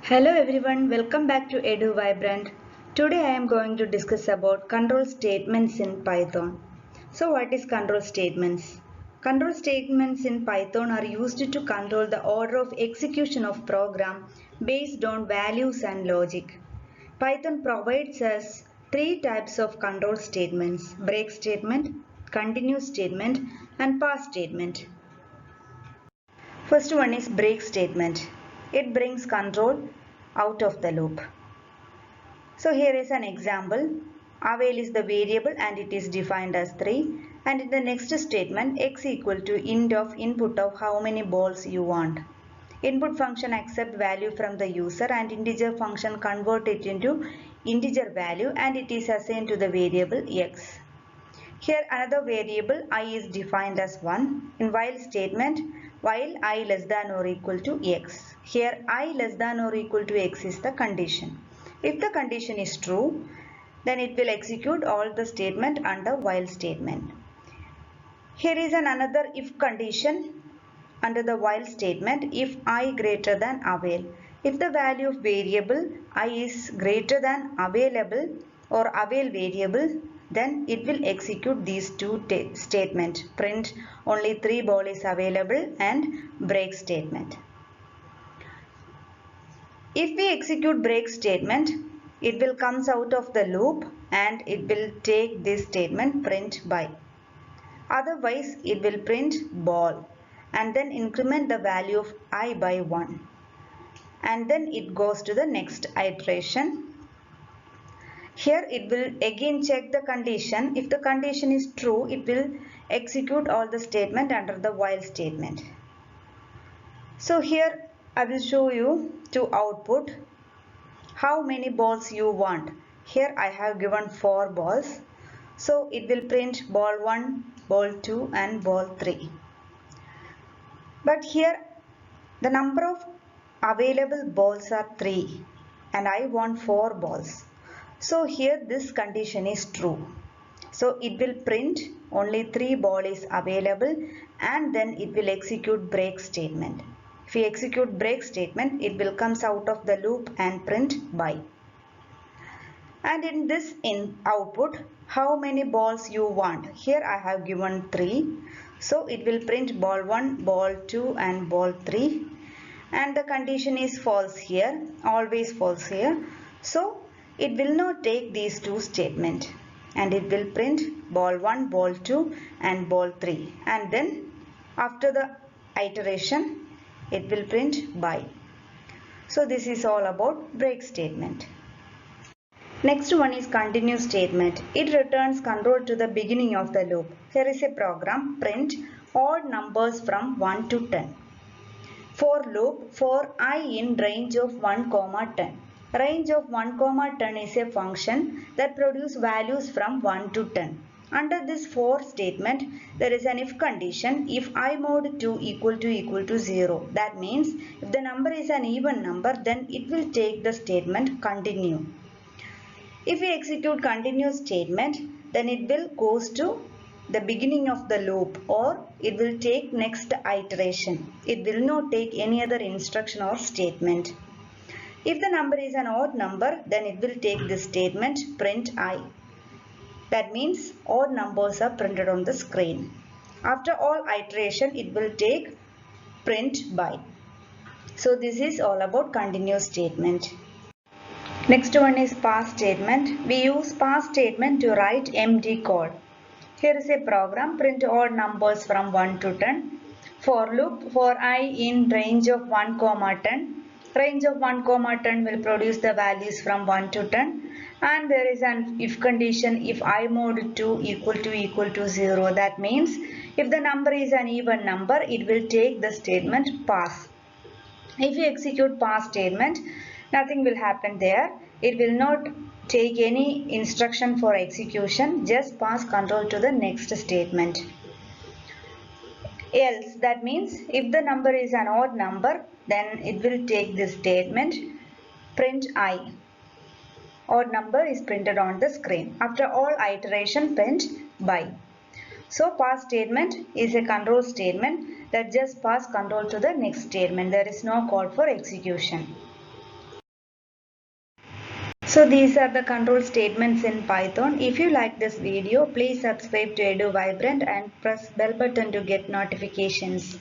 Hello everyone, welcome back to Edu Vibrant. Today I am going to discuss about control statements in Python. So what is control statements? Control statements in Python are used to control the order of execution of program based on values and logic. Python provides us three types of control statements: break statement, continue statement and pass statement. First one is break statement. It brings control out of the loop. So here is an example. Avail is the variable and it is defined as 3. And in the next statement, x equal to int of input of how many balls you want. Input function accept value from the user and integer function convert it into integer value and it is assigned to the variable x. Here another variable I is defined as 1. In while statement, while I less than or equal to x. Here I less than or equal to x is the condition. If the condition is true, then it will execute all the statement under while statement. Here is another if condition under the while statement if I greater than avail. If the value of variable I is greater than available or avail variable, then it will execute these two statements: print only 3 ball is available and break statement. If we execute break statement, it will comes out of the loop and it will take this statement print by. Otherwise, it will print ball and then increment the value of I by 1. And then it goes to the next iteration. Here it will again check the condition. If the condition is true, it will execute all the statement under the while statement. So here I will show you to output how many balls you want. Here I have given 4 balls. So it will print ball 1, ball 2 and ball 3. But here the number of available balls are 3 and I want 4 balls. So here this condition is true. So it will print only 3 ball is available and then it will execute break statement. If we execute break statement, it will comes out of the loop and print by. And in this output, how many balls you want? Here I have given 3. So it will print ball 1, ball 2 and ball 3. And the condition is false here, always false here. So it will not take these two statements and it will print ball 1, ball 2 and ball 3. And then after the iteration, it will print by. So this is all about break statement. Next one is continue statement. It returns control to the beginning of the loop. Here is a program: print odd numbers from 1 to 10. For loop for I in range of 1, 10. Range of 1, 10 is a function that produces values from 1 to 10. Under this for statement, there is an if condition if I mod 2 equal to 0. That means if the number is an even number, then it will take the statement continue. If we execute continue statement, then it will goes to the beginning of the loop or it will take next iteration. It will not take any other instruction or statement. If the number is an odd number, then it will take this statement print I. That means odd numbers are printed on the screen. After all iteration, it will take print by. So this is all about continue statement. Next one is pass statement. We use pass statement to write empty code. Here is a program: print odd numbers from 1 to 10. For loop for I in range of 1, 10. Range of 1, 10 will produce the values from 1 to 10. And there is an if condition if I mod 2 equal to 0. That means if the number is an even number, it will take the statement pass. If you execute pass statement, nothing will happen there. It will not take any instruction for execution, just pass control to the next statement. Else, that means if the number is an odd number, then it will take this statement print I. Odd number is printed on the screen. After all iteration, print by. So pass statement is a control statement that just pass control to the next statement. There is no call for execution. So these are the control statements in Python. If you like this video, please subscribe to EduVibrant and press bell button to get notifications.